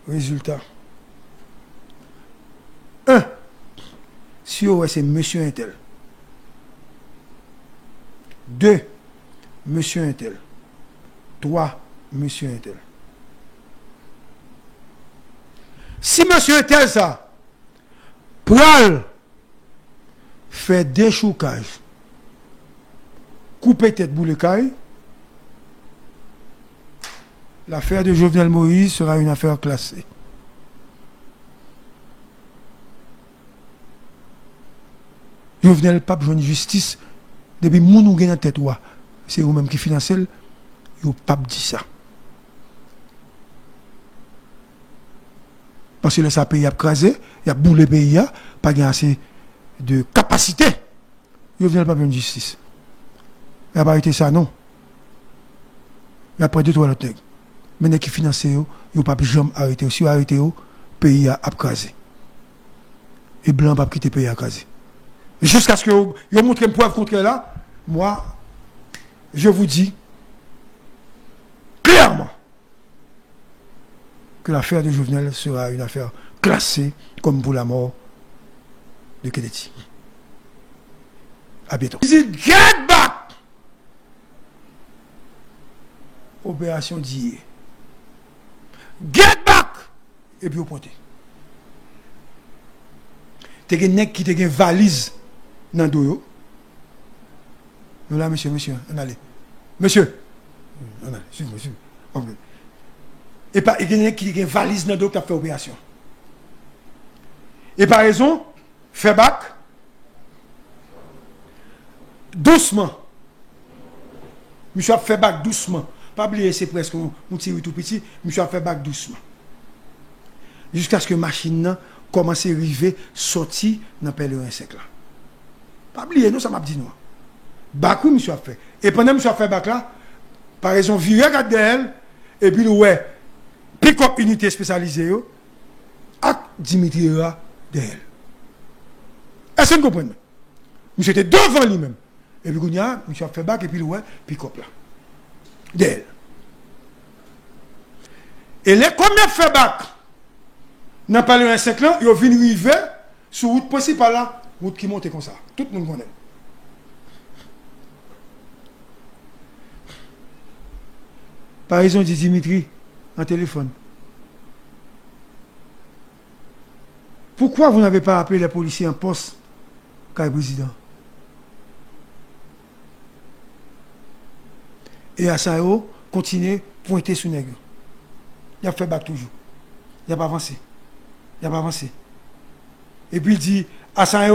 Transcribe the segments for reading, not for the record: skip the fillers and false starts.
Résultat. 1. Si c'est monsieur Intel. 2. Monsieur Intel. 3. Monsieur Intel. Si monsieur Intel ça, pral fait déchoucage, couper tête boule caille, l'affaire de Jovenel Moïse sera une affaire classée. Jovenel pas besoin de justice depuis moun ou gen en tête wa. C'est vous même qui financez, yo pas dit ça. Parce que le pays a crasé, il a boulé le pays, pas assez de capacité. Jovenel pas besoin de justice. Il n'a pas été ça, non. Il a pris 2-3 autres nègres. Mais les qui financent, ils n'ont pas jamais arrêté. Si ils arrêté, le pays a crasé. Et blanc n'a pas quitté le pays à craser. Jusqu'à ce que vous montrez une preuve contre là, moi, je vous dis clairement que l'affaire de Jovenel sera une affaire classée comme pour la mort de Kennedy. À bientôt. Get back! Opération d'hier. Get back! Et puis au pointé. T'es un nègre qui te une valise dans le dos. Nous là, monsieur, on allait. Monsieur, on allait, suivez-moi. Et pas, il y a un nègre qui a une valise dans le dos qui a fait opération. Et par raison, fait bac, doucement. Monsieur a fait bac doucement. Pas oublier, c'est presque un petit tout petit. Monsieur a fait bac doucement. Jusqu'à ce que la machine commence à arriver, sortir dans le pèlerin sec là. Pas oublier, nous, ça m'a dit nous. Bac, oui, monsieur a fait. Et pendant que monsieur a fait bac là, par exemple, virer à d'elle, et puis, ouais, pick-up unité spécialisée, avec Dimitri Ra d'elle. Est-ce que vous comprenez? Monsieur était devant lui-même. Et puis, monsieur a fait bac, et puis, ouais, pick-up là. D'elle. Et les combien fait bac dans le pèlerin sec là, ils viennent arriver sur la route principale là, route qui monte comme ça. Tout le monde connaît. Par exemple, dit Dimitri, en téléphone. Pourquoi vous n'avez pas appelé les policiers en poste, car le président? Et à ça, continue à pointer sur le nègre. Il a fait bac toujours. Il n'a pas avancé. Il n'a pas avancé. Et puis il dit, à ça,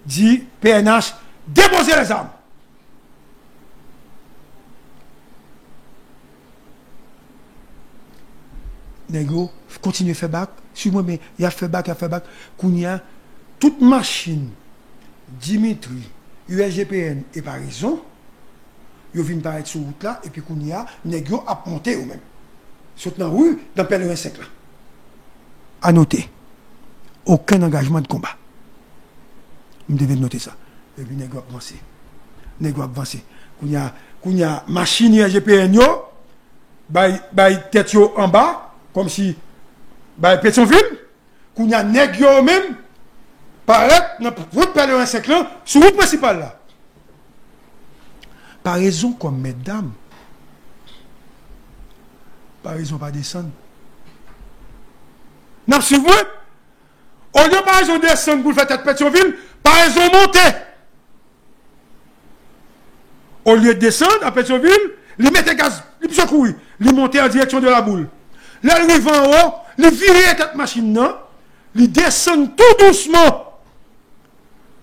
dit, PNH, déposez les armes. Nègre, continue à faire bac. Sur moi, mais il a fait bac, Qu'on y a toute machine, Dimitri, USGPN et par raison, ils viennent paraître sur route là, et puis qu'on y a, nègre a monté eux-mêmes. Surtout dans la rue, dans le pèlerin sec là. À noter, aucun engagement de combat. Vous devez noter ça. Et puis nègre a avancé. Qu'on y a machine USGPN, by tête yo en bas, comme si by Pétionville, qu'on y a nègre même, paraître dans la route pèlerin sec là, sur route principale là. Par raison comme mesdames, par raison pas descendre. Non, si vous, au lieu par raison descendre pour faire tête Pétionville, par raison monter. Au lieu de descendre à Pétionville, il mettait gaz, il peut courir, il montait en direction de la boule. Là, il arrive en haut, il vire cette machine là, il descend tout doucement.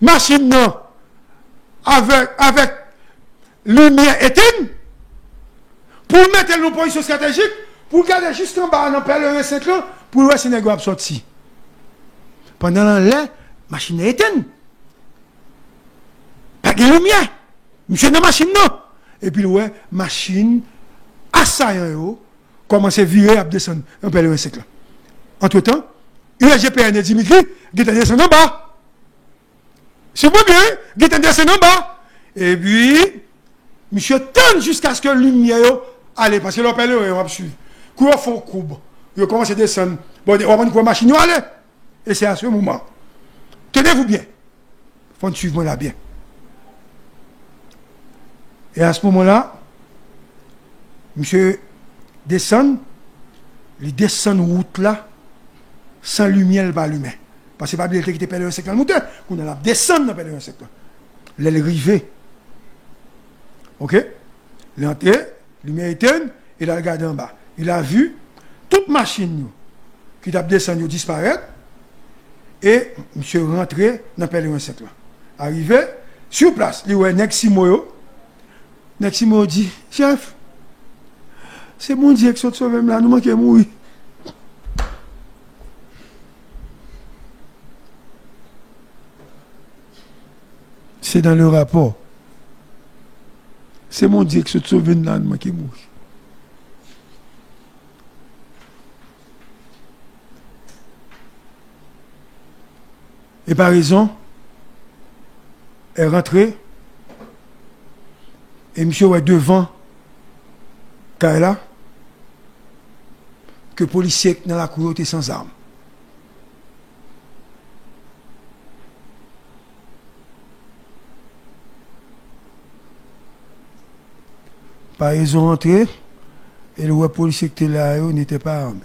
Machine là, avec lumière éteinte, pour mettre une position stratégique, pour garder juste en bas, dans le pèlerin 5 là, pour voir si les gars sorti. Pendant la machine est éteinte. Pas de lumière. Monsieur dans la machine, non. Et puis, ouais, machine, assaillant, commence à virer, à descendre, dans le pèlerin 5 là. Entre-temps, USGPN et Dimitri, ils descendent en bas. C'est pas bien, ils descendent en bas. Et puis, monsieur tente jusqu'à ce que la lumière allait, parce que le pèlerin va suivre. Quand on fait courbe, il commence à descendre. Bon, on va une machine, allez. Et c'est à ce moment. Tenez-vous bien. Il faut suivre moi là bien. Et à ce moment-là, monsieur descend, il descend route là, sans lumière pas allumée. Parce que pas bien qui était pèlerin sec dans le moteur, qu'on a descendre dans pèlerin sec là. L'aile rivée. OK? L'entrée, lumière éteinte, il a regardé en bas. Il a vu toute machine qui a descendu disparaître et monsieur rentré dans pèlerin sec là. Arrivé sur place, il voit Neximo. Neximo dit, chef, c'est mon Dieu qui s'est sauvé là, nous manquons mourir. C'est dans le rapport. C'est mon Dieu qui s'est sauvé là, nous manquons mourir. Et par raison, elle est rentrée et monsieur est devant Kaila que policier dans la cour était sans armes. Par raison rentré et le policier qui était là n'était pas armé.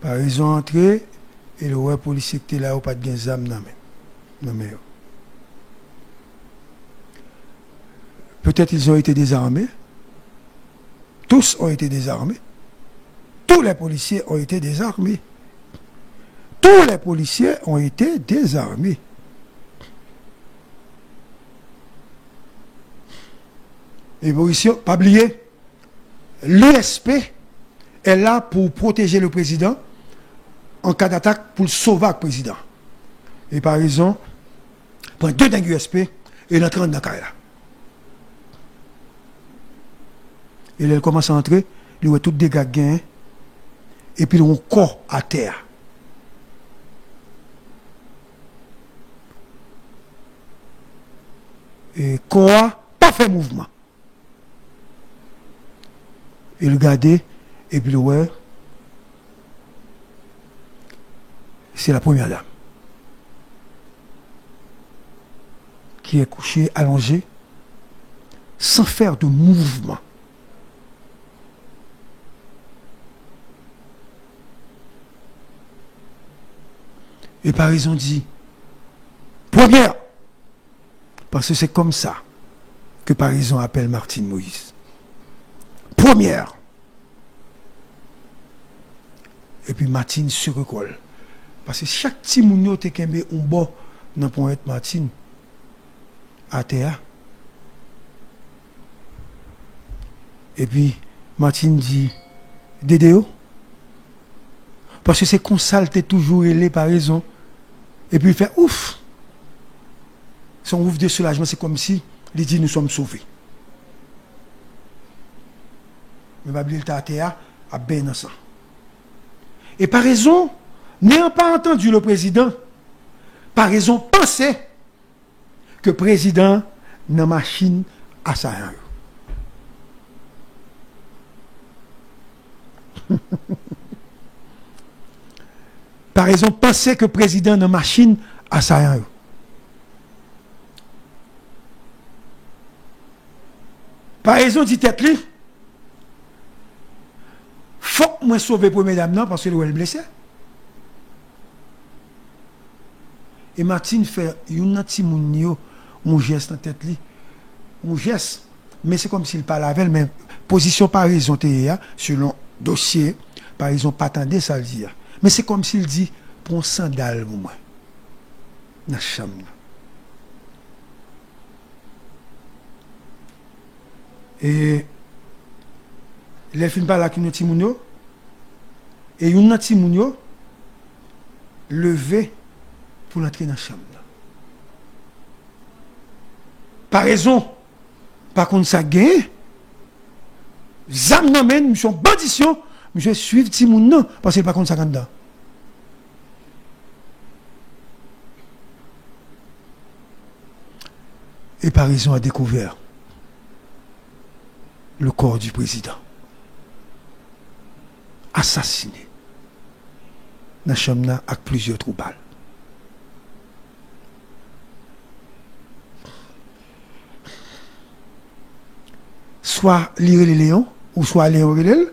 Par raison rentré et le policier qui était là pas de armes non mais peut-être ils ont été désarmés. Tous ont été désarmés. Tous les policiers ont été désarmés. Tous les policiers ont été désarmés. Et vous ici, pas oublier, l'ESP est là pour protéger le président en cas d'attaque pour sauver le président. Et par exemple, prend deux dingues USP et l'entrée dans le cas là. Et là, il commence à entrer, il voit tout dégâts gains, et puis il a un corps à terre. Et corps pas fait mouvement. Il regardait, et puis ouais, c'est la première dame qui est couchée, allongée, sans faire de mouvement. Et par raison dit, première, parce que c'est comme ça que par raison appelle Martine Moïse. Première. Et puis Martine se recolle. Parce que chaque petit mounio te kembe un bon dans pour être Martine à terre. Et puis Martine dit, Dédéo, parce que c'est qu'on salte toujours élé par raison. Et puis il fait ouf. Son ouf de soulagement, c'est comme si il dit nous sommes sauvés. Mais Babylone était à terre, à ben ça. Et par raison, n'ayant pas entendu le président, par raison, pensez que le président n'a machine à sa Par raison, pensez que le président n'a machine à sa Par raison, dit tête-li, faut que moi sauver pour mesdames non parce que elle est blessée. Et Martine fait une petit mounio mon geste en tête li. Mon geste mais c'est comme s'il parlait avec elle mais position par raison selon dossier par raison pas attendre ça le dire. Mais c'est comme s'il dit prends sandale pour moi. Dans chambre. Et les films par là qui nous timounio et une petit mounio levé pour entrer dans la chambre. Par raison, par contre, ça gagne. Zam n'amène, mission bandition, je suis Timoun non, parce que par contre, ça gagne dedans. Et par raison, a découvert le corps du président. Assassiné. Dans la chambre avec plusieurs trous balles. Soit lire les Léons, ou soit Léon Relel.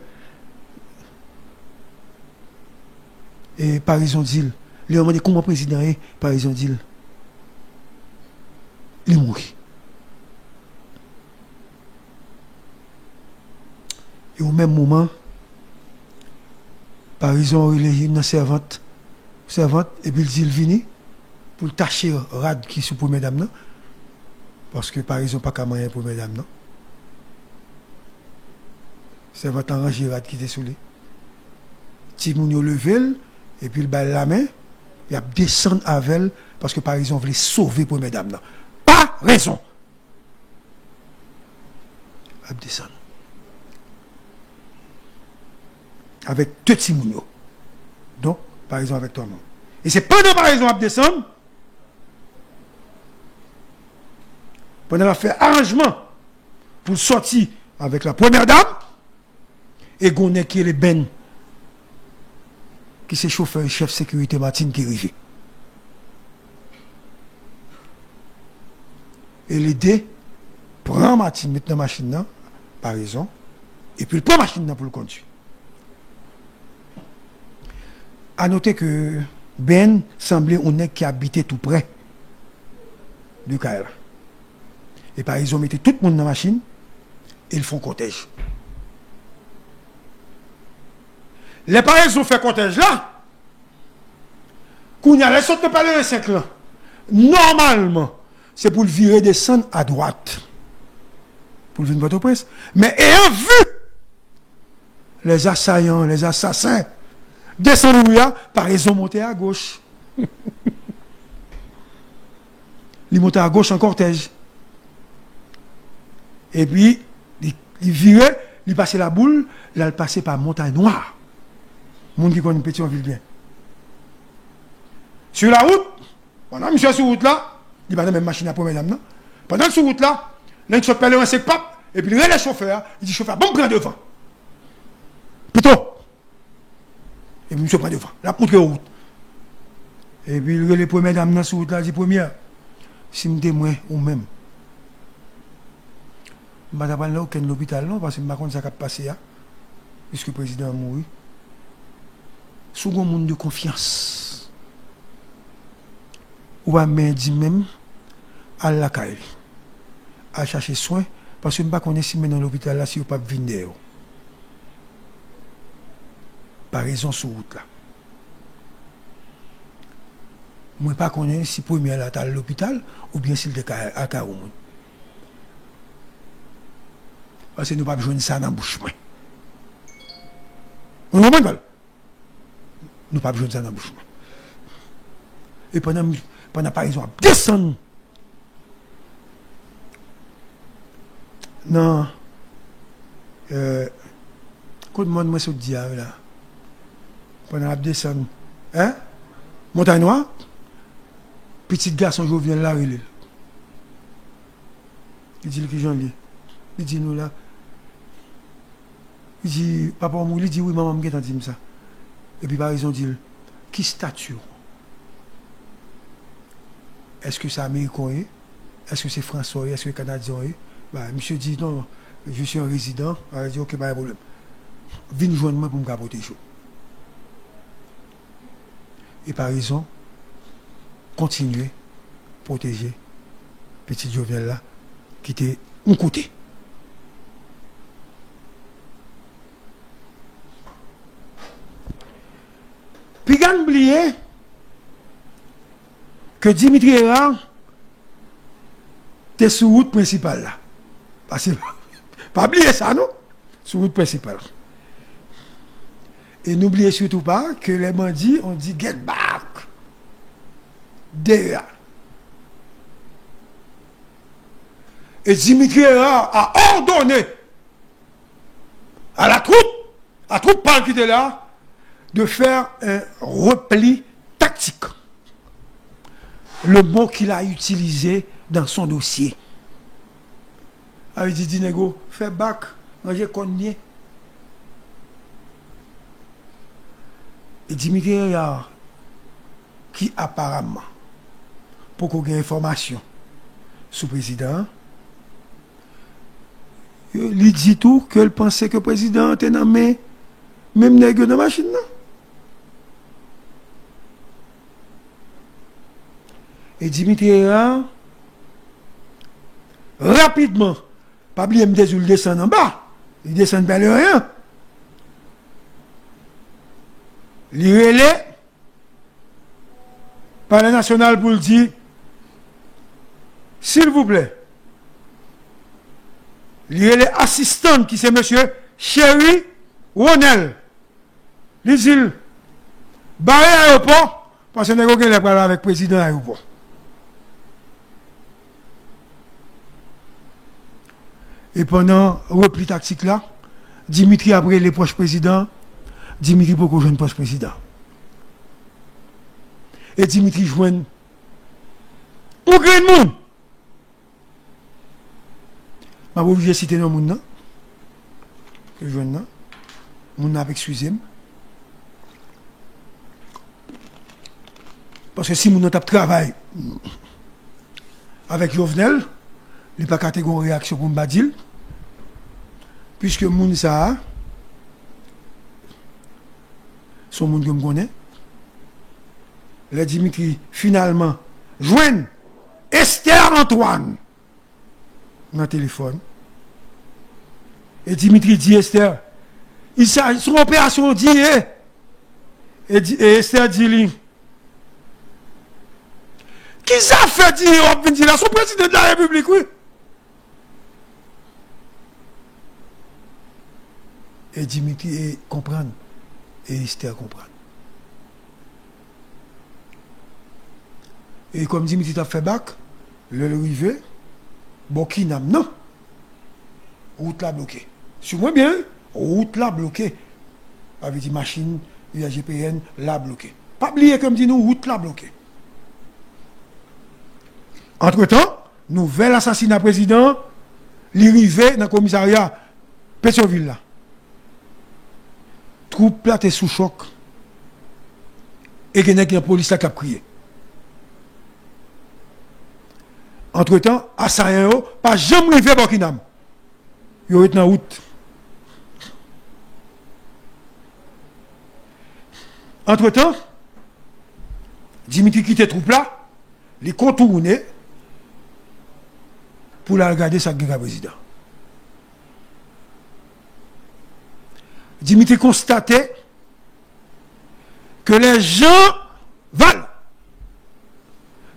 Et par exemple, dit, Léon m'a dit comment le président est, par exemple, dit, il est mort. Et au même moment, par exemple, il est une servante, et puis il dit, il vient pour tâcher rad qui est sous première dame, non? Parce que par exemple, pas qu'à moyen pour première dame, non? Servante en rangé rad qui était sous lui. Timoun levé, et puis il bat la main, il a descendu avec elle, parce que par exemple, il voulait sauver première dame, non? Pas raison! Il a descendu. Avec deux Timoun. Donc, par exemple, avec toi-même. Et c'est pendant par exemple, à descendre, pendant la fait arrangement pour sortir avec la première dame, et Gonnet qui est le Ben, qui c'est chauffeur, chef sécurité Martine qui est arrivé. Et l'idée, prend Martine, maintenant machine là, par exemple, et puis il prend machine là pour le conduire. À noter que Ben semblait un nègre qui habitait tout près du Kaila. Et par exemple, ils mettaient tout le monde dans la machine et ils font cortège. Les parents ont fait cortège là. Quand il y a les sortes de palais de 5 là, normalement, c'est pour le virer descendre à droite. Pour le venir votre presse. Mais ayant vu les assaillants, les assassins, descendre là, par exemple, monter à gauche. Ils montent à gauche en cortège. Et puis, il virait, il passait la boule, là, il passait par Montagne Noire. Monde qui connaît petit en ville bien. Sur la route, pendant monsieur sur route là, il va dans la même machine à première dame, non? Pendant sur route là, là, il se pèle un sec pape, et puis il est le chauffeur, il dit chauffeur, bon, prends devant. Plutôt. Et puis monsieur prend devant, la montre route. Et puis il est les premières dames dans sur route là, il dit première, si me témoin ou même. Je ne vais pas aucun l'hôpital, non, parce que je ne sais pas ça va passer, puisque le président a mouru. Second monde de confiance. Ou va me dire même à la caille, à chercher soin, parce que je ne sais pas si dans l'hôpital là, si vous ne pouvez pas venir. Par raison sur route là. Moi, je ne sais pas si premier est à l'hôpital ou bien s'il est à Kaoum. Parce que nous ne pouvons pas jouer ça dans la bouche. Vous comprenez? Nous ne pouvons pas jouer ça dans la bouche. Et pendant par exemple, descendre. Non. Quand moi, je suis là, pendant la descendre. Hein? Montagne Noire. Petit garçon, je viens là, il dit que j'en ai. Il dit nous là. Il dit, papa, il dit oui, maman, je dit ça. Et puis par exemple, il dit, qui statue? Est-ce que c'est américain? Est-ce que c'est français? Est-ce que c'est canadien? Bah, monsieur dit non, je suis un résident. Il dit ok, pas de problème. Viens joindre moi pour me protéger. Et par exemple, continuer, protéger petit Jovenel là, qui était un côté. Puis, il oublié que Dimitri Héra était sur la route principale là. Parce que, pas oublier ça, non? Sur la route principale. Et n'oubliez surtout pas que les bandits ont dit get back. Derrière. Et Dimitri Héra a ordonné à la troupe qui était là, de faire un repli tactique. Le mot qu'il a utilisé dans son dossier. Il dit, Dinego, fais back, je connais. Et Dimitri Réard, qui apparemment, pour qu'on ait information sur le président, il dit tout qu'il pensait que le président était dans même nègre dans la machine. Et Dimitri Réard, rapidement, pas oublier il descend en bas, il descend pas de rien. Il relève par le national pour le dire, s'il vous plaît, il relève assistant qui c'est monsieur Chéri Ronel. Il dit, barré l'aéroport, parce que nous avons parlé avec le président de l'aéroport. Et pendant le repli tactique là, Dimitri après les proches présidents, Dimitri pour qu'on joue poste président. Et Dimitri joue pour grand monde. Je vais obligé de citer le monde. Que je joue là. Mon avec excusez-moi. Parce que si mon tape travail avec Jovenel, il n'y a pas catégorie réaction pour me dire. Puisque moun ça son monde que me connaît. Le Dimitri finalement joigne Esther Antoine dans le téléphone. Et Dimitri dit Esther, il s'agit son opération dit et Esther dit lui. Qui ça fait dire là son président de la République oui. Et Dimitri comprendre et Esther comprendre. Et comme Dimitri t'a fait bac, le rivé, Bokinam, non. Route là bloquée. Sur moi bien, route là bloquée. Avec des machines, UAGPN, là bloquée. Pas oublier comme dit nous, route là bloquée. Entre-temps, nouvel assassinat président, l'arrivée dans le commissariat Pétionville là. Troupe là, t'es sous choc. Et il y a la police qui a crié. Entre-temps, assaillant, pas jamais arrivé à Bokinam. Ils ont été en route. Entre-temps, Dimitri quitte troupe là, il contourne pour la regarder sa guerre président. Dimitri constatait que les gens valent,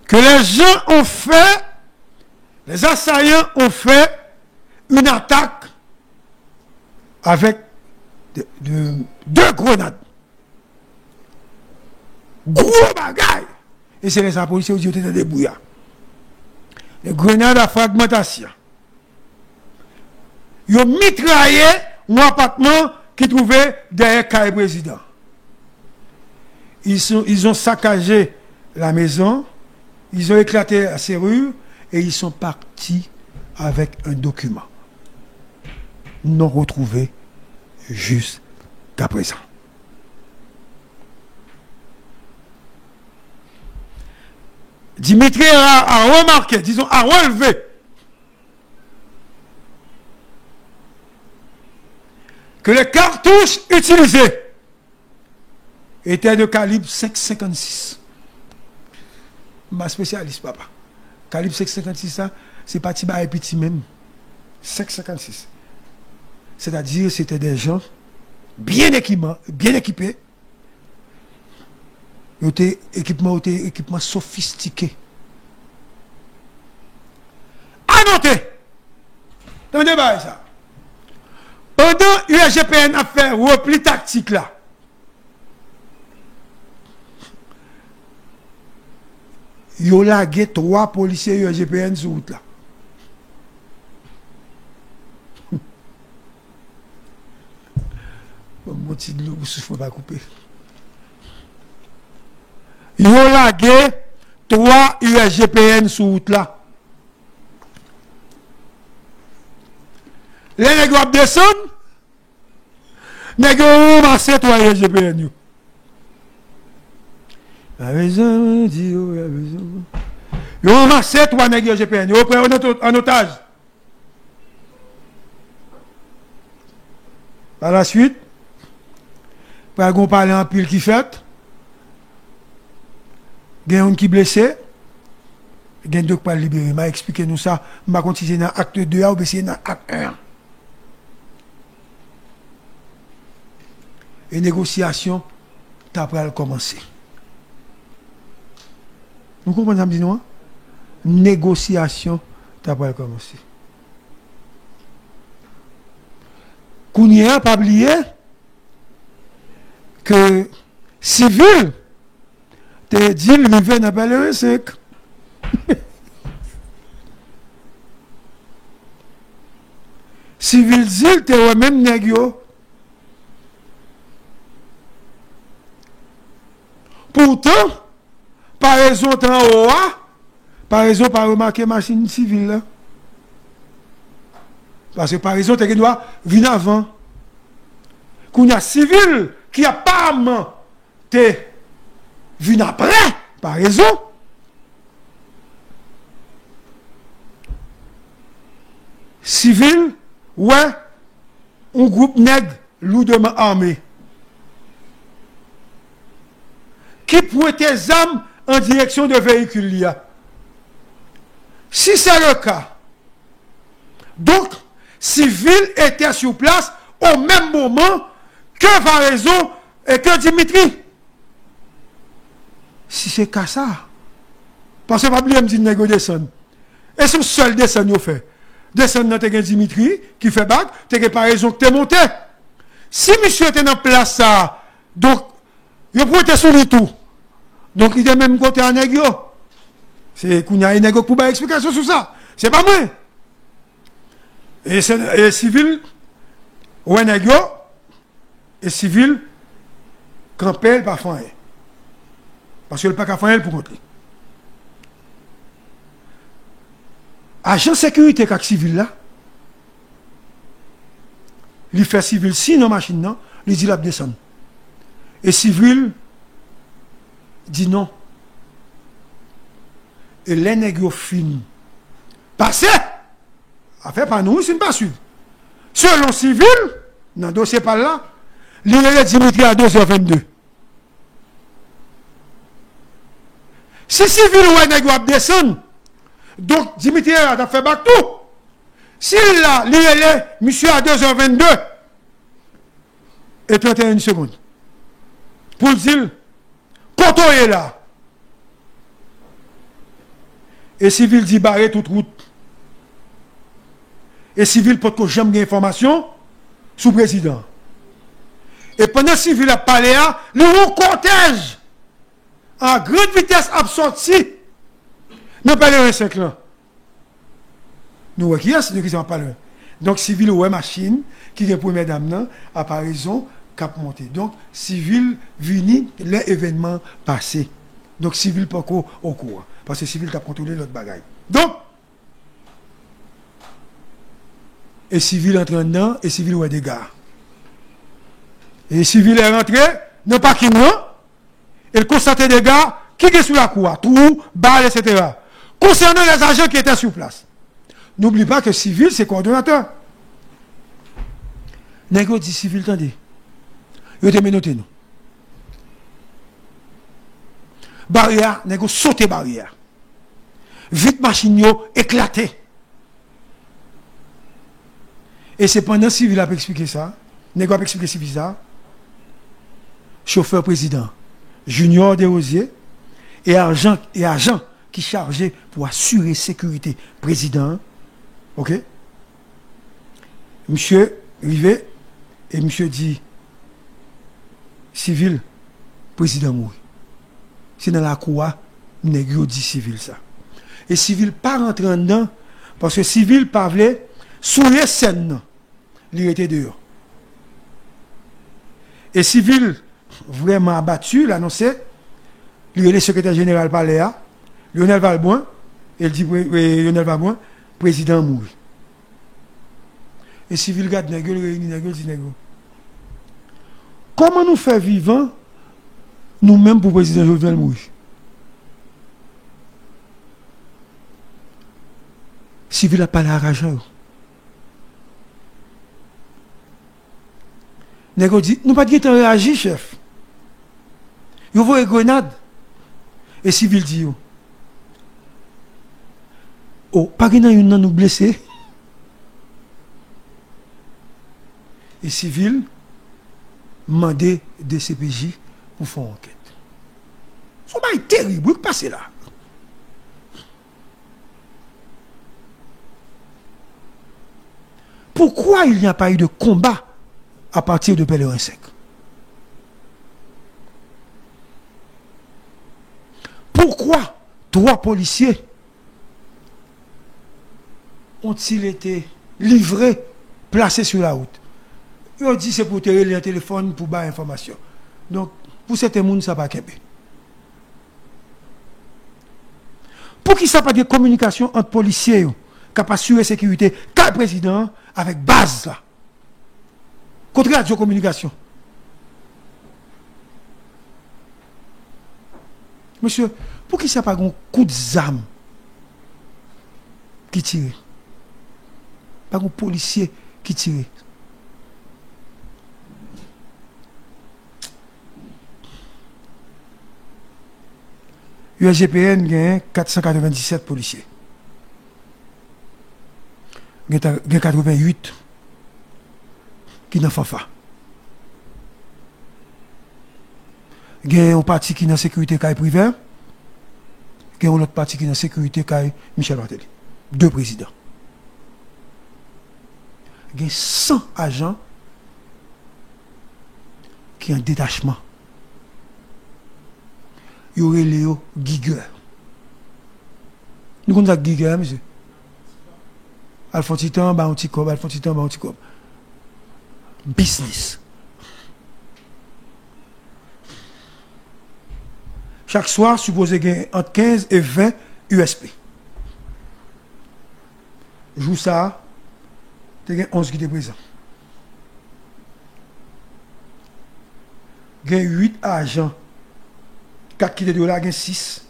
que les gens ont fait, les assaillants ont fait une attaque avec deux grenades. Gros bagaille. Et c'est les policiers qui ont été débrouillés. Les grenades à fragmentation. Ils ont mitraillé un appartement qui trouvait derrière le président. Ils ont saccagé la maison, ils ont éclaté la serrure et ils sont partis avec un document non retrouvé jusqu'à présent. Dimitri a remarqué, disons, a relevé que les cartouches utilisées étaient de calibre 5,56. Ma spécialiste, papa. Calibre 5,56, ça, c'est pas Tiba et petit même. 5,56. C'est-à-dire, c'était des gens bien équipés. Ils étaient équipements sophistiqués. À noter, dans le débat, ça. Pendant UAGPN a fait repli tactique là, il y a lagué 3 policiers UAGPN sur route là. Mon petit loup, je ne peux pas couper. Il y a lagué 3 UAGPN sur route là. Les nègres descendent. Nèg yo ramassé toi USGPN yo. La raison dit yo, la raison. Yo ramassé toi nèg USGPN yo prend en otage. Par la suite, par qu'on parle en pile qui fait, il y a un qui blessé, il y a deux qui pas libéré. M'a expliqué nous ça, m'a continué dans l'acte 2 ou bien dans l'acte 1. Et négociation, t'as pas commencer. Vous comprenez ça, nous? Négociation, t'as pas commencer. Kounia, pas oublier que civil, te dit, il vient dans le 5. Civil dit, te même négio. Pourtant, par raison en haut, par raison pas remarquer machine civile là. Parce que par raison, tu dois venir avant. Quand il y a civil qui apparemment t'es venu après, par raison. Civil, ouais, un groupe nègre lourdement armé. Qui pointe des armes en direction de véhicules. Si c'est le cas, donc, civil était sur place au même moment que Varaison et que Dimitri. Si c'est qu'à ça, parce que pas oublier me dit négo descend. Et c'est le seul descend yo fait. Descend dans Dimitri qui fait bac, t'es par raison que t'es monté. Si monsieur était dans place ça, donc il peut être sur le tout. Donc il est même côté en négo. C'est qu'on y a un négo pour faire explication sur ça. C'est pas moi. Et civil, ou un négo, et civil, campel pas faire. Parce que le pas qu'à faire pour rentrer. Agent sécurité как civil là, il fait civil si dans machine non, il dit la descendre. Et civil dit non. Et les négros fin. Passez! Affaire pas nous, c'est pas sûr. Selon civil, dans le dossier par là, il est Dimitri à 2h22. Si civil ou un négro descend, donc Dimitri a fait bac tout. S'il là, il est monsieur à 2h22 et 31 secondes. Pour dire, quand on est là, et civil dit barrer toute route. Et civil peut que j'aime l'information sous président. Et pendant que civil a parlé, le cortège en grande vitesse a sorti. Nous parlons de 5 là. Nous qui est-ce qui sont parlé. Donc civil ou machine qui est pour mesdames à par raison cap monter. Donc civil vini l'événement passé. Donc civil pas au courant parce que civil t'a contrôlé l'autre bagaille. Donc et civil entre dedans et civil ou des gars. Et civil est rentré dans pas qui moi. Il constate des gars qui sont sur la cour, tout, balle, etc. Concernant les agents qui étaient sur place. N'oublie pas que civil, c'est coordonnateur. N'est-ce dit civil, attendez. Vous avez noté nous. Barrière, n'est-ce sauté barrière. Vite machine éclaté. Et c'est pendant civil a expliqué ça. N'est-ce pas expliqué civil ça. Chauffeur président, Junior Desrosiers et agent qui chargé pour assurer sécurité président. OK? Monsieur Rivet et monsieur dit civil président mourit. C'est dans la cour négro dit civil ça. Et civil pas rentrer dedans parce que civil parlait sous les scènes. Il était dehors. Et civil vraiment abattu, l'annonçait, le secrétaire général parlait à Lionel Valboin, et il dit Lionel Valboin, président mourit. Et civil garde nègre, réunit nègre, dit nègre. Comment nous faire vivant nous-mêmes pour le président Jovenel Moïse? Civil a parlé à l'argent. Nego dit, nous pas de temps réagir, chef. Vous voyez grenade. Et civil dit, oh, pas qu'il y a une nous blessé. Et civil mandé des CPJ pour faire enquête. C'est pas terrible, vous passez là. Pourquoi il n'y a pas eu de combat à partir de Pèlerin Sec? Pourquoi 3 policiers ont-ils été livrés, placés sur la route? Ils ont dit c'est pour tirer le téléphone pour avoir information. Donc, pour certains gens, ça va pas. Pour qui ça pas de communication entre policiers qui pas assurer la sécurité, qu'un président avec base là. Contre la communication. Monsieur, pour qui ça pas un coup de zame qui tire? Pas un policier qui tire. USGPN gagne 497 policiers. Il y a 88 qui n'ont pas fait. Il y a un parti qui est dans la sécurité privée. Il y a un autre parti qui est dans la sécurité Michel Martelly. 2 présidents. Il y a 100 agents qui ont un détachement. Il y aurait Léo Giger. Nous connaissons Giger, monsieur. Alphonse-Titan, Baonticob, Alphonse-Titan, Baonticob. Business. Chaque soir, supposé gagner entre 15 et 20 USP. Joue ça, tu as 11 qui étaient présents. Il y a 8 agents. 4 qui étaient de là, il y a 6.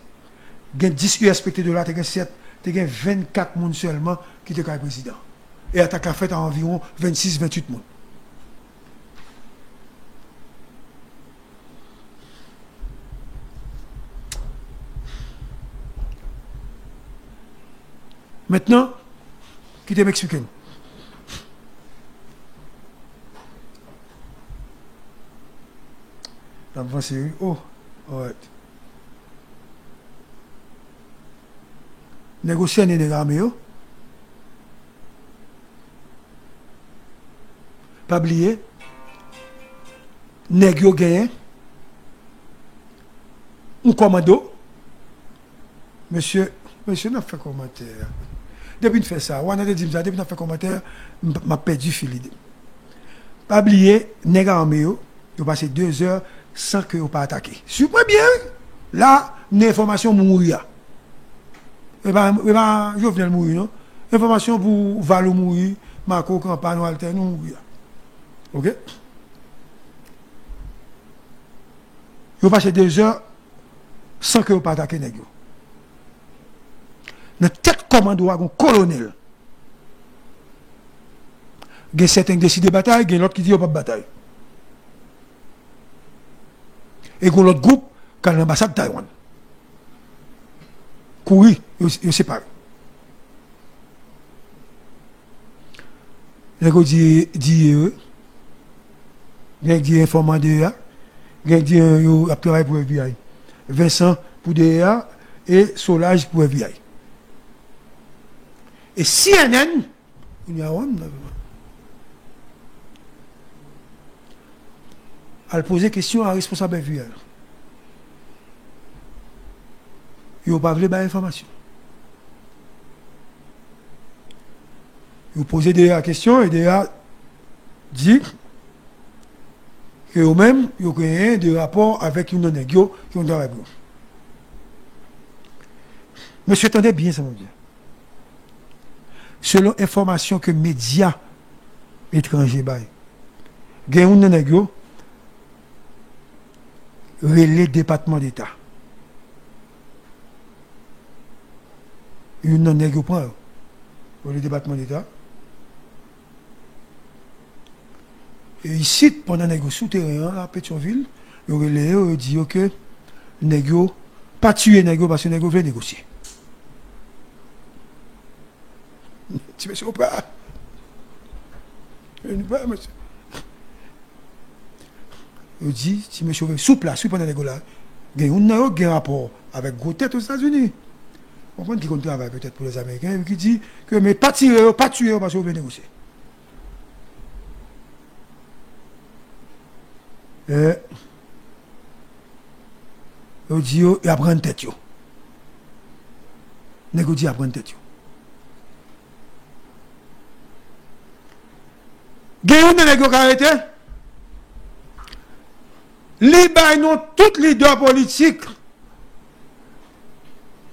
Il y a 10 USP qui étaient de là, il y a 7. Il y a 24 personnes seulement qui étaient le président. Et l'attaque a fait à environ 26-28 personnes. Maintenant, qui te m'explique? Oh, ouais. Négocier des armées. Pas oublier. Négio gagné. Un commando. Monsieur n'a fait commentaire. Depuis qu'il fait ça, on a dit ça, depuis qu'il fait commentaire, m'a perdu fil. Pas oublier, nèg armé yo, il passé 2 heures sans que yo pas attaqué. Super bien. Là, une information mourir. Et ben Jovenel mourir non. Information pour Valo mourir, Marco Campagne Walter nous mourir. OK? Yo passé 2 heures sans que yo pas attaqué nèg yo. Dans tête commando un colonel. Il y a certains qui décident de bataille, il y a l'autre qui dit pas de bataille. Et il y a l'autre groupe qui a l'ambassade de Taïwan. Courir, ils séparent. Les gars disent il y a des informant de DEA, il y a des travail pour FBI. Vincent pour DEA et Solage pour FBI. Et CNN, il y a un elle poser question à un responsable FBI. Il n'a pas voulu avoir l'information. Il posait des questions et des dit que eux-mêmes, ils ont créé des rapports avec une négio qui ont travaillé pour. Monsieur, attendez bien ça, mon Dieu. Selon information que médias étrangers baillent, il y a un négio relais département d'État. Il y a un nègre point pour le département d'État. Et ici, pendant un nègre souterrain à Pétionville, il relais, il dit que nègre, pas tuer nègre parce que nègre veut négocier. Tu me suis pas. Monsieur. Il dit, si monsieur sous place, sous pendant nègre là, il y a un rapport avec gros tête aux États-Unis. On comprend qui travaille peut-être pour les Américains, qui dit que mais pas tirer, pas tuer parce que vous venez négocier. Il dit, il apprend une tête. Nègre dit, apprend une tête. Gagne un nègre qui a arrêté. Les non tous les leaders politiques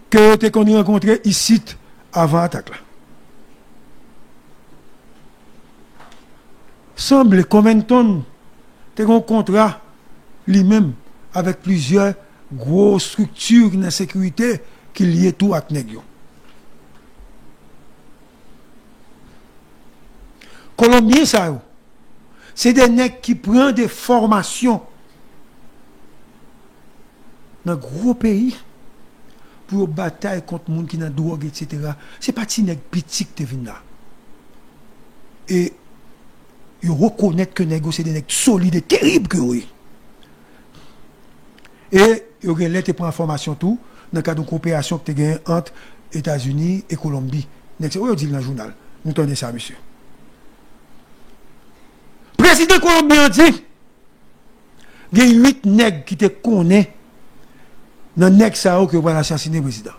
que tu as rencontrés ici avant l'attaque. Semble combien de tonnes tu as un contrat lui-même avec plusieurs grosses structures de sécurité qui lient tout à Nègre. Colombien, ça, c'est des nègres qui prennent des formations dans un gros pays pour bataille contre les gens qui ont des drogues, etc. Ce n'est pas des nègres petits qui viennent là. Et ils reconnaissent que les nègres, c'est des nègres solides et terribles que oui. Et ils ont prendre information tout dans le cadre de coopération que tu as entre États-Unis et Colombie. C'est ce dit dans le journal. Nous tenons ça, monsieur. Le président colombien dit il y a 8 nègres qui te connaissent dans le nègre ça que va assassiner le président.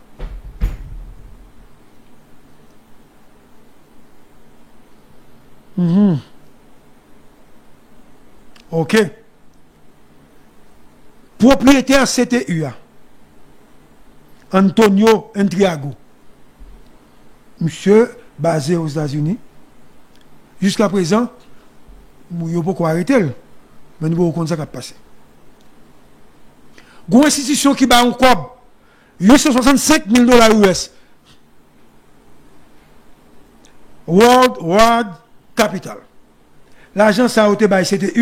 OK. Propriétaire CTU, Antonio Entriago. Monsieur basé aux États-Unis. Jusqu'à présent, nous n'avons pas arrêté. Mais nous avons ça qui a passé. Une institution qui bat un cob, 865 000 $ US. World Capital. L'argent, ça a été baillé, c'était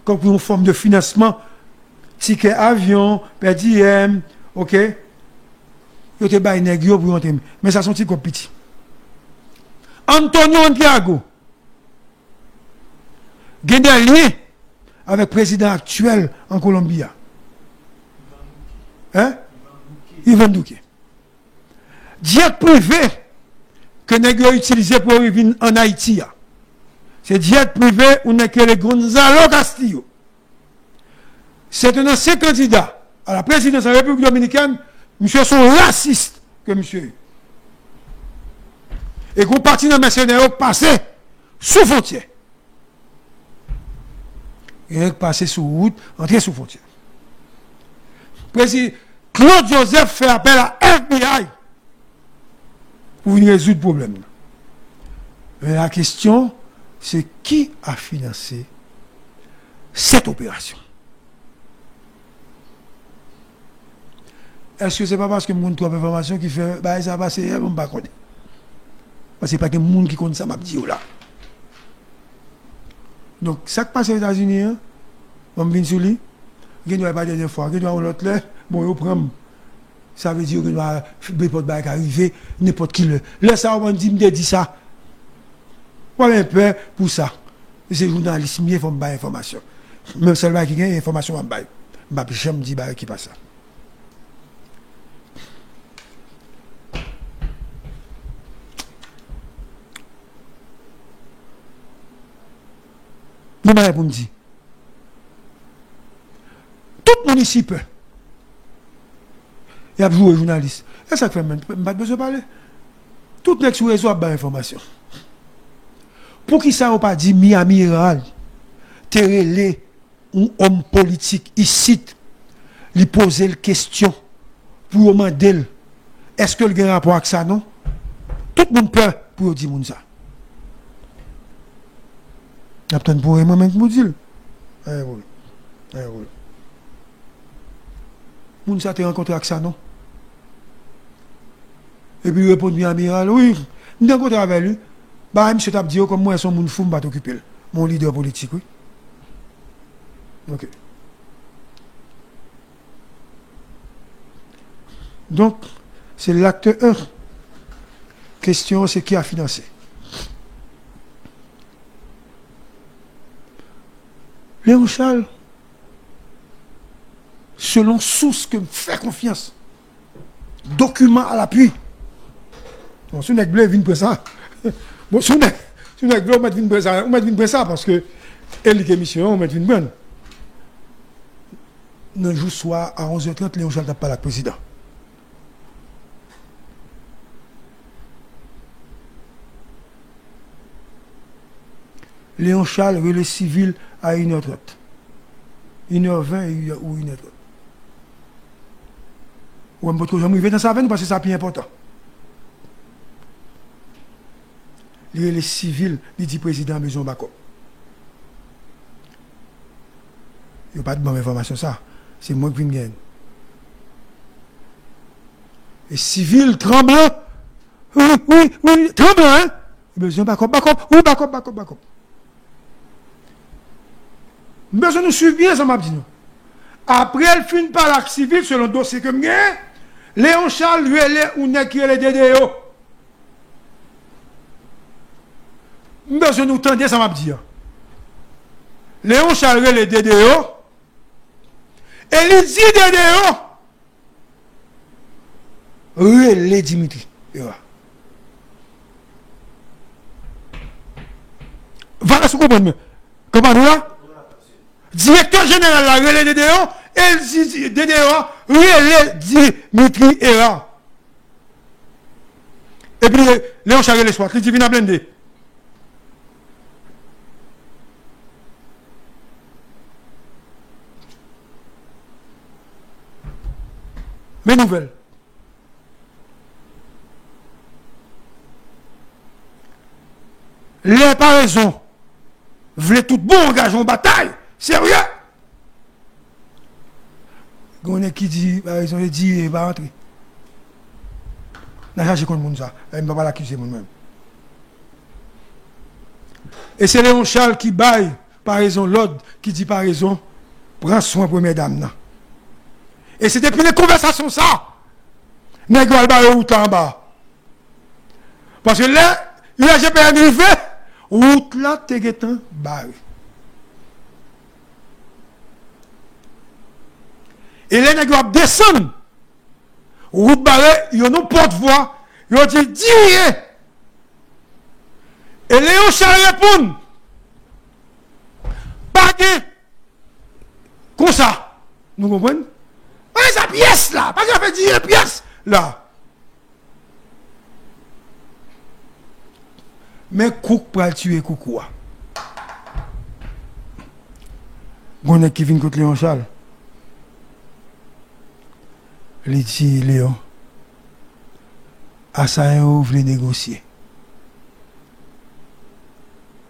comme une forme de financement. Ticket avion, per diem, ok? Il était baillé négio pour entrer. Mais ça sont petit comme petit. Antonio Santiago. Il y a des liens avec le président actuel en Colombie. Hein? Ivan Duque. Jet privé que nous utilisé pour venir en Haïti. C'est jet privé où nous avons Gonzalo Castillo. C'est un ancien candidat à la présidence de la République dominicaine. Monsieur sont racistes que monsieur. Et qu'on partit dans mercenaires passé sous frontière. Et passé sous route, entrer sous frontière. Président Claude Joseph fait appel à FBI pour venir résoudre le problème. Mais la question, c'est qui a financé cette opération? Est-ce que ce n'est pas parce que mon trouve information qui fait bah ça va c'est on pas connaître. Parce que c'est pas que monde qui connaît ça m'a dit là. Donc ça qui passe aux États-Unis hein, on vient sur lui, il doit pas dernière fois, il doit l'autre là, bon il prend ça veut dire que doit n'importe bail arriver n'importe qui le. Là ça on dit ça. Moi j'ai peur pour ça. C'est journaliste mieux faut me bailler information. Même celle-là qui gagne information en bail. M'a jamais dit bail qui passe ça. Nous m'avons pour me dire. Tout le monde ici peut. Il y a joué journaliste. Et ça fait même pas besoin de parler. Tout le monde sur le réseau a des informations. Pour qui ça n'a pas dit mi-amiral, terrelé un homme politique ici, lui poser la question pour demander est-ce que le a un rapport avec ça, non? Tout le monde peut pour dire ça. Il y a peut-être pour moi-même qui me dit. Moun sa te rencontré avec ça, non? Et puis il répond bien, amiral, oui, je rencontré avec lui. Bah, monsieur t'a dit, comme moi, son moun fou, m'a t'occuper. Mon leader politique, oui. Ok. Donc, c'est l'acte 1. Question, c'est qui a financé? Léon Charles, selon source que me fait confiance, document à l'appui. Bon, si on est bleu, vient ça. Bon, si on est bleu, on met ça parce que elle est mission, on met une bonne. Un jour soir à 11h30, Léon Charles n'a pas le président. Léon Charles, relais civil à 1h30. 1h20 ou 1h30. Ou un peu trop, j'aimerais dans sa veine parce que c'est plus important. Les relais civil, il dit président besoin de backup. Il n'y a pas de bonne information, ça. C'est moi qui viens de gagner. Et civil, tremblant. Oui, tremblant, hein? Besoin de backup. Besoin de nous suivre bien, ça m'a dit. Après, elle finit par l'acte civil, selon le dossier que j'ai, Léon Charles, lui, ou n'est qui est le DDO. Besoin de nous tendre, ça m'a dit. Léon Charles, le DDO. Et il dit DDO. Oui, les Dimitri. Voilà ce qu'on comprend. Comment nous là? Directeur général la relais DDO, elle dit DDO, relais Dimitri Era. Et puis Léon Charles les soirs, il dit vient à blender. Mes nouvelles. Les par raison. Voulez tout bon engagement en bataille. Sérieux? On est qui dit, par exemple, il dit, il va rentrer. N'a pas contre monde ça. Il ne va pas l'accuser moi-même. Et c'est Léon Charles qui baille, par raison, l'ordre qui dit par raison, prends soin première dame. Non. Et c'est depuis les conversations ça. N'est-ce pas le route là en bas. Parce que là, il a jamais arrivé, route là, t'es guettant, barré. Et les nègres descendent. Route barrée, ils ont une porte-voix. Ils ont dit, dis rien. Et Léon Charles répond. Pas de. Comme ça. Nous comprenons? Pas sa pièce là. Pas qu'il fait dire pièce là. Mais Cook pour tuer Koukoua. On est qui vient contre Léon Charles. Il dit Léon, à ça, on voulait négocier.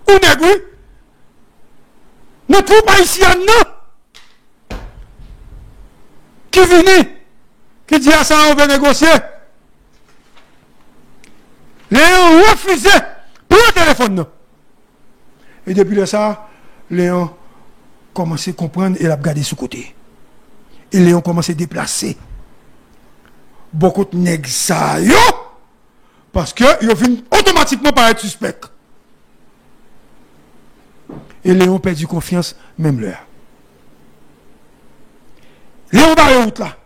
Où négocier? Notre troupe haïtienne, non? Qui vient? Qui dit à ça, on veut négocier? Léon refusait. Pour le téléphone, non? Et depuis ça, Léon commençait à comprendre et a regardé sous côté. Et Léon commençait à déplacer. Beaucoup de nègres ça yo parce que ils viennent automatiquement par être suspect. Et Léon perdu confiance même l'heure. Léon barré route là.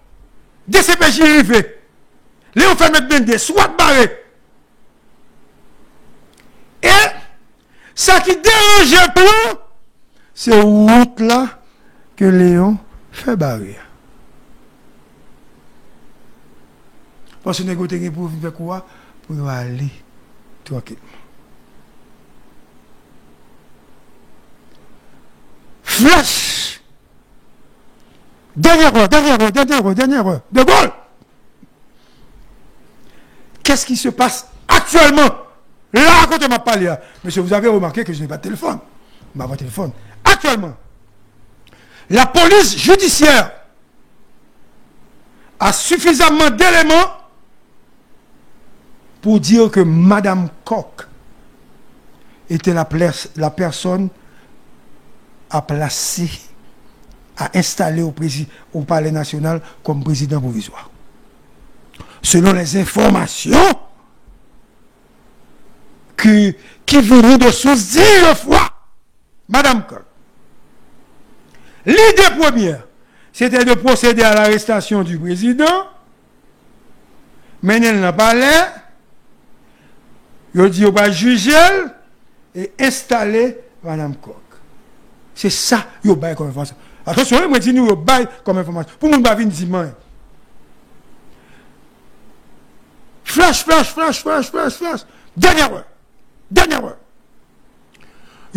DCPJ arrivé. Léon fait mettre bende soit barré. Et ça qui dérange un peu, c'est route là que Léon fait barrer. Parce que nous avons pour faire quoi? Pour aller tranquillement. Flash! Dernière heure. De Gaulle! Qu'est-ce qui se passe actuellement? Là, quand on m'a parlé, monsieur, vous avez remarqué que je n'ai pas de téléphone. Je n'ai pas de téléphone. Actuellement, la police judiciaire a suffisamment d'éléments pour dire que Madame Koch était la personne à placer, à installer au Palais national comme président provisoire. Selon les informations qui venaient de sources 10 fois, Madame Koch. L'idée première, c'était de procéder à l'arrestation du président, mais elle n'a pas l'air. Il dit qu'on va juger et installer Madame Koch. C'est ça qu'il y a comme information. Attention, moi je dis nous bail comme information. Pour nous, nous dire flash. Dernière heure. Il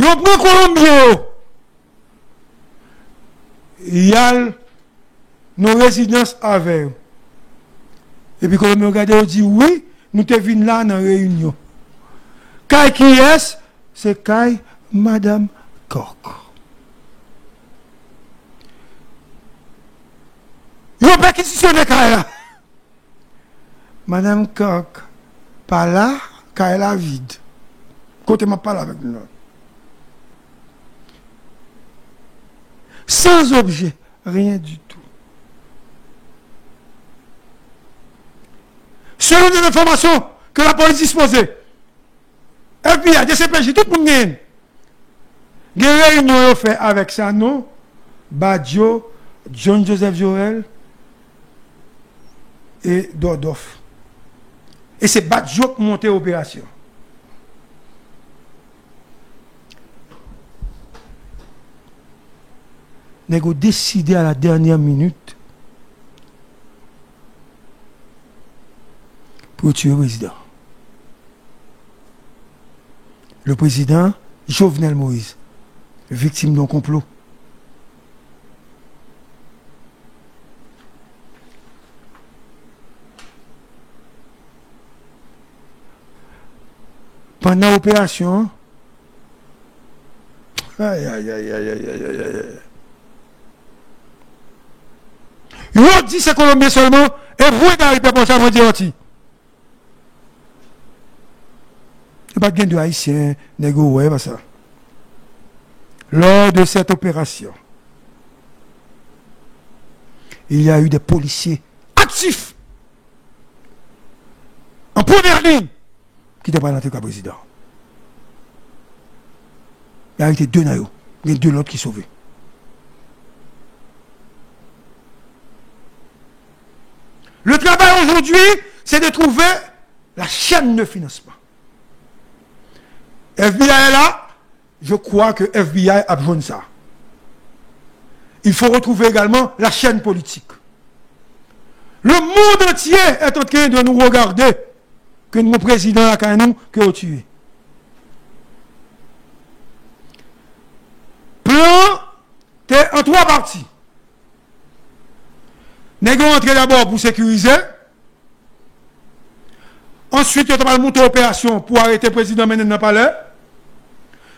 y a un Colombien. Il y a nos résidences avec. Et puis quand on regarde, on dit oui, nous te venus là dans la réunion. Kai qui est, c'est Kai Madame Koch. Ils ont perquisitionné Kai là. Madame Koch, pas là, Kai là vide. Côté m'a parlé avec nous. Sans objet, rien du tout. Selon les informations que la police disposait, FBI, DCPJ, tout le monde gagne. Il y a une réunion fait avec Sano, Badjo, John Joseph Joel et Dordoff. Et c'est Badjo qui monte l'opération. Nous avons décidé à la dernière minute pour tuer le président. Le président Jovenel Moïse, victime d'un complot. Pendant l'opération, il a dit c'est Colombien seulement, et vous êtes pour ça, vous dites il n'y a pas de haïtien, négo, ouais, pas ça. Lors de cette opération, il y a eu des policiers actifs, en première ligne, qui n'étaient pas dans le cas président. Il y a été deux naïos, il y a deux autres qui sont sauvés. Le travail aujourd'hui, c'est de trouver la chaîne de financement. FBI est là, je crois que FBI a besoin de ça. Il faut retrouver également la chaîne politique. Le monde entier est en train de nous regarder que nos présidents là quand nous que ont tué. Plan en trois parties. Nous allons entrer d'abord pour sécuriser. Ensuite, nous allons monter l'opération pour arrêter le président Ménel dans le palais.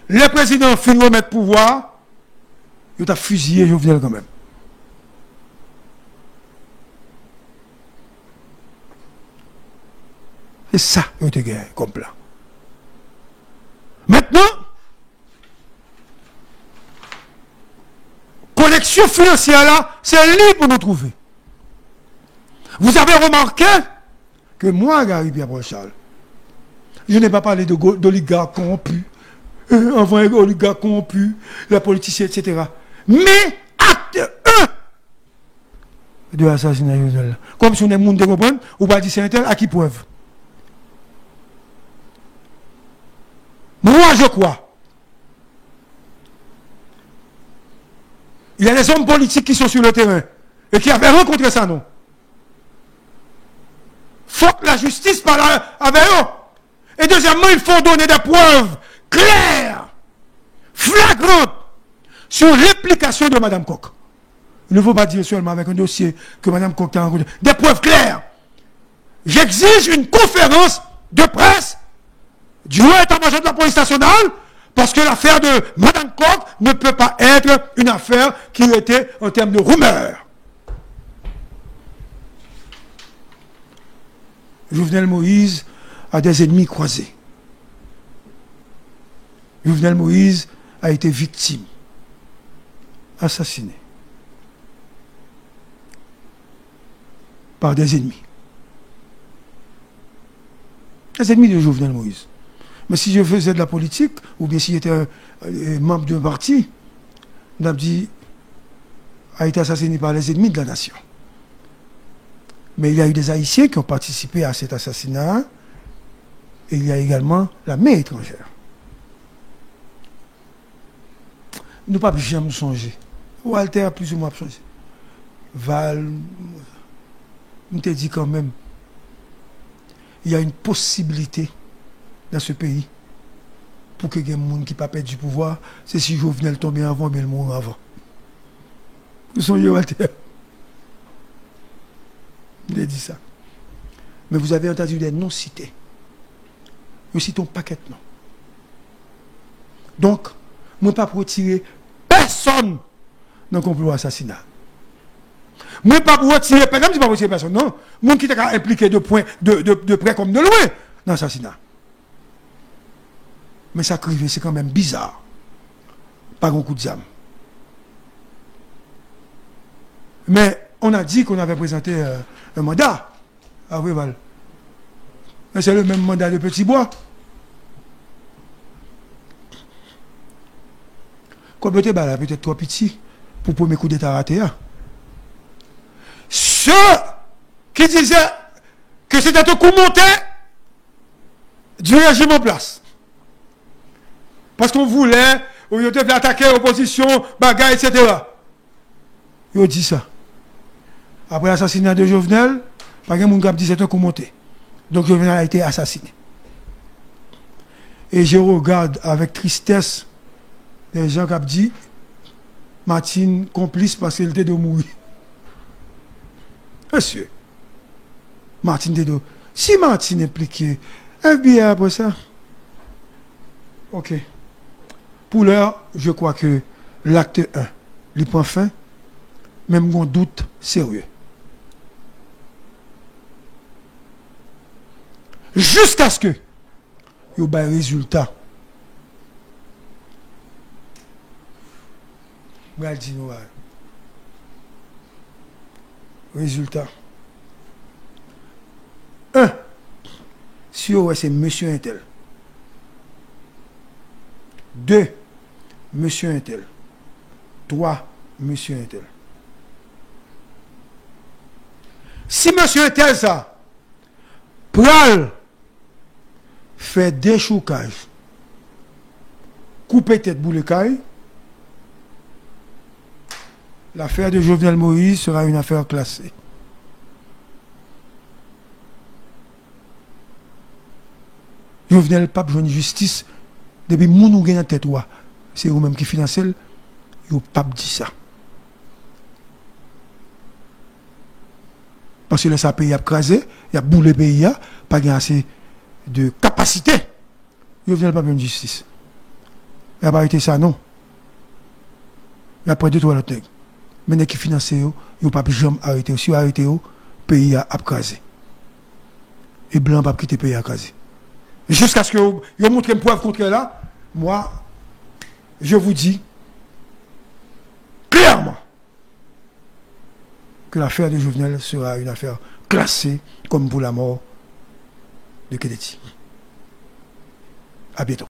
Le président finit de remettre pouvoir. Il a fusillé Jovenel quand même. C'est ça qui a été gagné comme plan. Maintenant, connexion financière là, c'est libre pour nous trouver. Vous avez remarqué que moi, Gary Pierre-Paul Charles, je n'ai pas parlé d'oligarques corrompus, enfin oligarques corrompus, la politicien, etc. Mais acte 1 de l'assassinat de Jovenel. Comme si on est monde de comprendre, ou pas dit c'est un tel, à qui preuve? Moi, je crois. Il y a des hommes politiques qui sont sur le terrain et qui avaient rencontré ça, non? Faut que la justice parle avec eux. Et deuxièmement, il faut donner des preuves claires, flagrantes, sur l'implication de Mme Koch. Il ne faut pas dire seulement avec un dossier que Mme Koch a rencontré. Des preuves claires. J'exige une conférence de presse du haut état-major de la police nationale, parce que l'affaire de Mme Koch ne peut pas être une affaire qui était en termes de rumeur. Jovenel Moïse a des ennemis croisés. Jovenel Moïse a été victime, assassiné par des ennemis. Les ennemis de Jovenel Moïse. Mais si je faisais de la politique, ou bien si j'étais un membre d'un parti, on a dit a été assassiné par les ennemis de la nation. Mais il y a eu des Haïtiens qui ont participé à cet assassinat, et il y a également la main étrangère. Nous ne pouvons jamais songer. Walter a plus ou moins changé. Val, on te dit quand même, il y a une possibilité dans ce pays pour que des gens qui ne pas perdre du pouvoir, c'est si Jovenel tombe avant, mais le mourir avant. Vous songez, Walter? Il a dit ça. Mais vous avez entendu des noms cités. Nous citons un paquet de noms. Donc, moi, pas pour retirer personne dans le complot assassinat. Moi, pas pour retirer personne, je ne pas pour retirer personne, non. Moi qui est impliqué de près comme de loin dans l'assassinat. Mais ça crive, c'est quand même bizarre. Pas un coup de zame. Mais on a dit qu'on avait présenté un mandat à Bréval. Mais c'est le même mandat de Petit Bois. Comme peut-être trop petit pour le premier coup d'État raté. Ceux qui disaient que c'était un coup monté du régime en place. Parce qu'on voulait, on devait attaquer l'opposition, bagaille, etc. Ils ont dit ça. Après l'assassinat de Jovenel, par exemple, on a dit que c'était un coup monté. Donc Jovenel a été assassiné. Et je regarde avec tristesse les gens qui ont dit Martine complice parce qu'elle était de mourir. Monsieur, Martine était de. Si Martine est impliquée, FBI après ça. Ok. Pour l'heure, je crois que l'acte 1, il prend fin, même mon doute sérieux. Jusqu'à ce que il y ait un résultat. Résultat. 1. Si c'est monsieur Intel. 2. Monsieur Intel. 3. Monsieur Intel. Si monsieur Intel ça, pral fait déchoucage, couper tête boule caille, l'affaire de Jovenel Moïse sera une affaire classée. Jovenel pas besoin de justice depuis moun ou gagne en tête wa. C'est vous même qui financez, yo pas dit ça. Parce que le pays a crasé, il a boulé le pays, pas assez de capacité. Jovenel pas besoin de justice. Il n'a pas été ça, non. Il a pris 2-3 autres nègres. Mais les qui financent, ils n'ont pas jamais arrêté. Si ils arrêté, le pays a crasé. Et blanc pas quitter le pays à crasé. Jusqu'à ce que vous montrez une preuve contre là, moi, je vous dis clairement que l'affaire de Jovenel sera une affaire classée comme pour la mort de Kedeti. À bientôt.